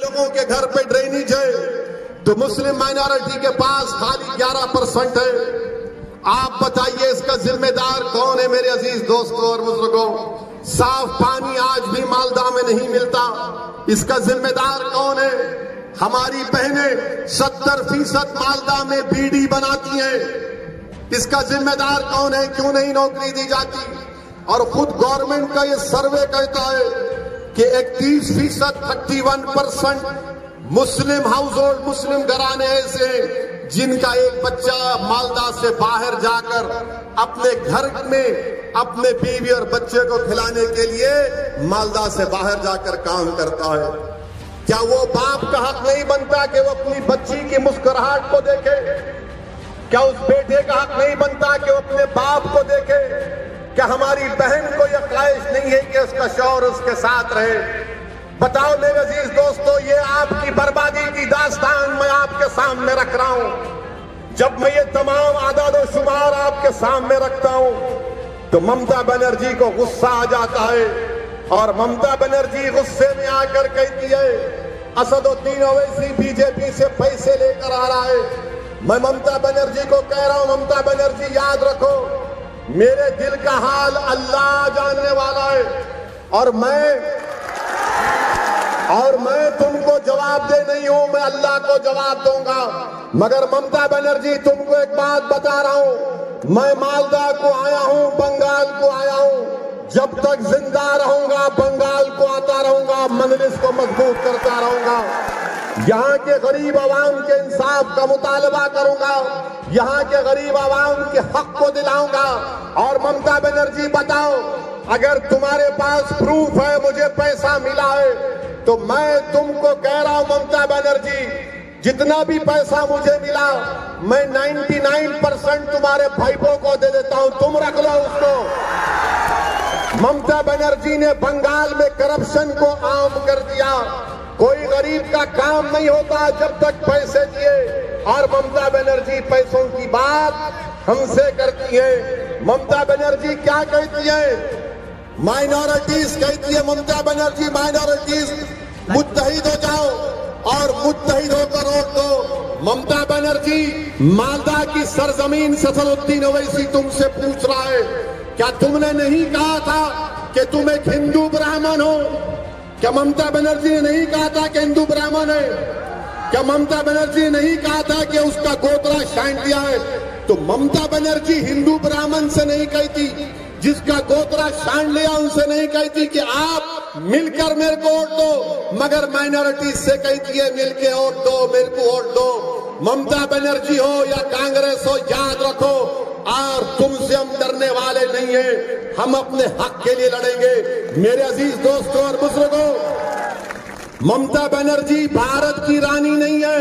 लोगों के घर पे ड्रेनेज है, तो मुस्लिम माइनॉरिटी के पास खाली 11% है। आप बताइए इसका जिम्मेदार कौन है मेरे अजीज दोस्तों और बुजुर्गों? साफ पानी आज भी मालदा में नहीं मिलता, इसका जिम्मेदार कौन है? हमारी बहनें 70% मालदा में बीड़ी बनाती हैं, इसका जिम्मेदार कौन है? क्यों नहीं नौकरी दी जाती? और खुद गवर्नमेंट का ये सर्वे कहता है कि 31% 31% मुस्लिम हाउस होल्ड, मुस्लिम घराने ऐसे हैं जिनका एक बच्चा मालदा से बाहर जाकर अपने घर में अपने बीवी और बच्चे को खिलाने के लिए मालदा से बाहर जाकर काम करता है। क्या वो बाप का हक नहीं बनता कि वो अपनी बच्ची की मुस्कुराहट को देखे? क्या उस बेटे का हक नहीं बनता कि वो अपने बाप को देखे? क्या हमारी बहन को यह ख्वाहिश नहीं है कि उसका शौहर उसके साथ रहे? बताओ मेरे अजीज दोस्तों, ये आपकी बर्बादी की दास्तान मैं आपके सामने रख रहा हूं। जब मैं ये तमाम आदाद और शुमार आपके सामने रखता हूं तो ममता बनर्जी को गुस्सा आ जाता है, और ममता बनर्जी गुस्से में आकर कहती है असदुद्दीन ओवैसी बीजेपी से पैसे लेकर आ रहा है। मैं ममता बनर्जी को कह रहा हूं, ममता बनर्जी याद रखो, मेरे दिल का हाल अल्लाह जानने वाला है, और मैं तुमको जवाब दे नहीं हूं, मैं अल्लाह को जवाब दूंगा। मगर ममता बनर्जी, तुमको एक बात बता रहा हूं, मैं मालदा को आया हूं, बंगाल को आया हूं, जब तक जिंदा रहूंगा बंगाल को आता रहूंगा, मजलिस को मजबूत करता रहूंगा, यहाँ के गरीब आवाम के इंसाफ का मुतालबा करूंगा, यहाँ के गरीब आवाम के हक को दिलाऊंगा। और ममता बनर्जी बताओ, अगर तुम्हारे पास प्रूफ है मुझे पैसा मिला है, तो मैं तुमको कह रहा हूं ममता बनर्जी, जितना भी पैसा मुझे मिला मैं 99% तुम्हारे भाइयों को दे देता हूं, तुम रख लो उसको। ममता बनर्जी ने बंगाल में करप्शन को आम कर दिया, कोई गरीब का काम नहीं होता जब तक पैसे दिए, और ममता बनर्जी पैसों की बात हमसे करती है। ममता बनर्जी क्या कहती है? माइनॉरिटीज कहती है ममता बनर्जी, माइनॉरिटीज मुत्तहिद हो जाओ और मुत्तहिद होकर वोट दो। ममता बनर्जी, मालदा की सरजमीन से असदुद्दीन ओवैसी तुमसे पूछ रहा है, क्या तुमने नहीं कहा था कि तुम एक हिंदू ब्राह्मण हो? क्या ममता बनर्जी ने नहीं कहा था कि हिंदू ब्राह्मण है? क्या ममता बनर्जी ने नहीं कहा था कि उसका गोत्रा छांट दिया है? तो ममता बनर्जी हिंदू ब्राह्मण से नहीं कहती, जिसका गोत्रा छांट लिया उनसे नहीं कहती कि आप मिलकर मेरे को वोट दो, मगर माइनॉरिटी से कहती है मिलके वोट दो, मेरे को वोट दो। ममता बनर्जी हो या कांग्रेस हो, याद रखो, और तुमसे हम डरने वाले नहीं हैं, हम अपने हक के लिए लड़ेंगे। मेरे अजीज दोस्तों और बुजुर्गों, ममता बनर्जी भारत की रानी नहीं है,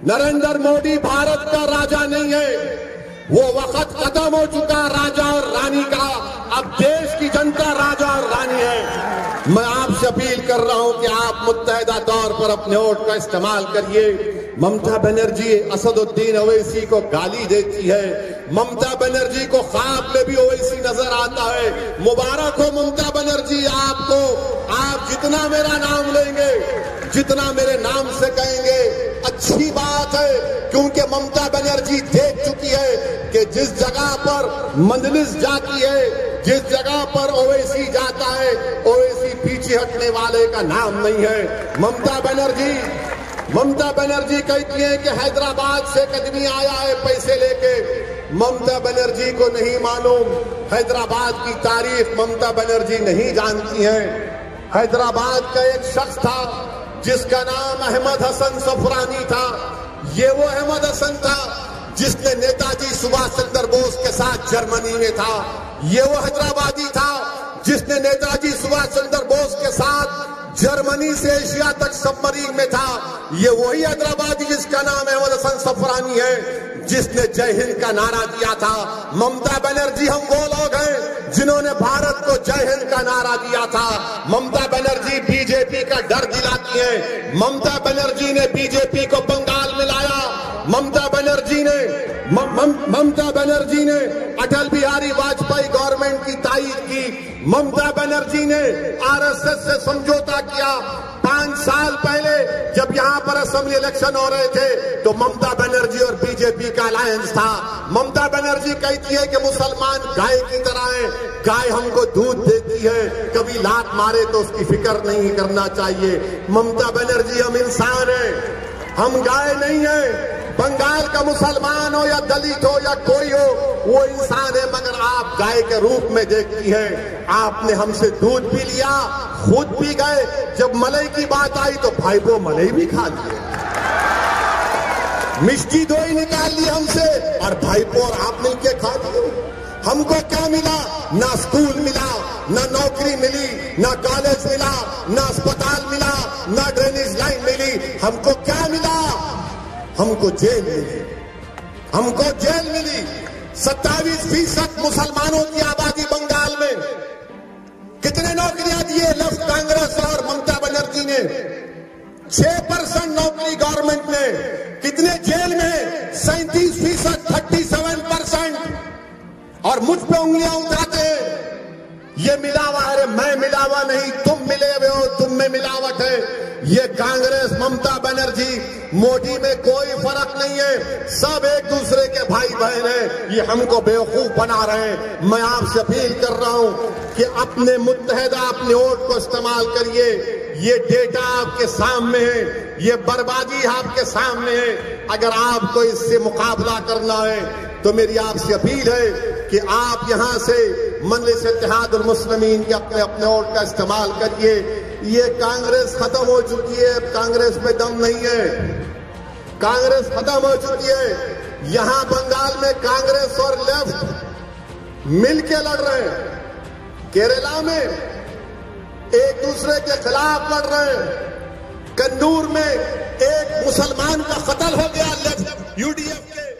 नरेंद्र मोदी भारत का राजा नहीं है, वो वक्त खत्म हो चुका राजा और रानी का, अब देश की जनता राजा और रानी है। मैं आपसे अपील कर रहा हूं कि आप मुत्तहिदा तौर पर अपने वोट का इस्तेमाल करिए। ममता बनर्जी असदुद्दीन ओवैसी को गाली देती है, ममता बनर्जी को ख्वाब में भी ओवैसी नजर आता है। मुबारक हो ममता बनर्जी आपको, आप जितना मेरा नाम लेंगे, जितना मेरे नाम से कहेंगे अच्छी बात है, क्योंकि ममता बनर्जी देख चुकी है कि जिस जगह पर मजलिस जाती है, जिस जगह पर ओवैसी जाता है, ओवैसी पीछे हटने वाले का नाम नहीं है। ममता बनर्जी कहती है कि हैदराबाद से एक आदमी आया है पैसे लेके। ममता बनर्जी को नहीं मालूम हैदराबाद की तारीख, ममता बनर्जी नहीं जानती है। हैदराबाद का एक शख्स था जिसका नाम अहमद हसन सफरानी था। ये वो अहमद हसन था जिसने नेताजी सुभाष चंद्र बोस के साथ जर्मनी में था। ये वो हैदराबादी था जिसने नेताजी सुभाष चंद्र बोस के साथ जर्मनी से एशिया तक सबमरीन में था। ये वही हैदराबादी जिसका नाम अहमद हसन सफरानी है, जिसने जय हिंद का नारा दिया था। ममता बनर्जी हम वो लोग हैं जिन्होंने भारत को जय हिंद का नारा दिया था। ममता बनर्जी बीजेपी का डर दिलाती है। ममता बनर्जी ने बीजेपी को बंगाल में लाया। ममता बनर्जी ने अटल बिहारी वाजपेयी गवर्नमेंट की तारीफ की। ममता बनर्जी ने आरएसएस से समझौता किया। 5 साल पहले जब यहां पर असेंबली इलेक्शन हो रहे थे तो ममता बनर्जी और बीजेपी का अलायंस था। ममता बनर्जी कहती है कि मुसलमान गाय की तरह है, गाय हमको दूध देती है, कभी लात मारे तो उसकी फिक्र नहीं करना चाहिए। ममता बनर्जी, हम इंसान हैं, हम गाय नहीं है। बंगाल का मुसलमान हो या दलित हो या कोई हो, वो इंसान है, मगर आप गाय के रूप में देखती हैं। आपने हमसे दूध पी लिया, खुद पी गए, जब मलाई की बात आई तो भाई वो मलाई भी खा लिए, मिष्टी दोई निकाल ली हमसे और भाई को और आप मिलके खा लिए। हमको क्या मिला? ना स्कूल मिला, ना नौकरी मिली, ना कॉलेज मिला, ना अस्पताल मिला, ना ड्रेनेज लाइन मिली। हमको क्या मिला? हमको जेल मिली, हमको जेल मिली। 27% मुसलमानों की आबादी बंगाल में। कितने नौकरियां दिए लेफ्ट कांग्रेस और ममता बनर्जी ने? 6% नौकरी गवर्नमेंट ने। कितने जेल में? 37%, 37%। और मुझ पे उंगलियां उठाते हैं, ये मिलावा है। अरे मैं मिलावा नहीं, तुम मिले हुए हो, तुम में मिलावट है। ये कांग्रेस, ममता बनर्जी, मोदी में कोई फर्क नहीं है, सब एक दूसरे के भाई बहन हैं। ये हमको बेवकूफ बना रहे हैं। मैं आपसे अपील कर रहा हूं कि अपने मुत्तहदा, अपने वोट को इस्तेमाल करिए। ये डेटा आपके सामने है, ये बर्बादी आपके सामने है। अगर आपको इससे मुकाबला करना है तो मेरी आपसे अपील है कि आप यहां से मजलिस इत्तेहादुल मुस्लिमीन के अपने अपने वोट का इस्तेमाल करिए। ये कांग्रेस खत्म हो चुकी है, अब कांग्रेस में दम नहीं है, कांग्रेस खत्म हो चुकी है। यहां बंगाल में कांग्रेस और लेफ्ट मिलके लड़ रहे हैं, केरला में एक दूसरे के खिलाफ लड़ रहे हैं, कन्नूर में एक मुसलमान का कत्ल हो गया लेफ्ट यूडीएफ के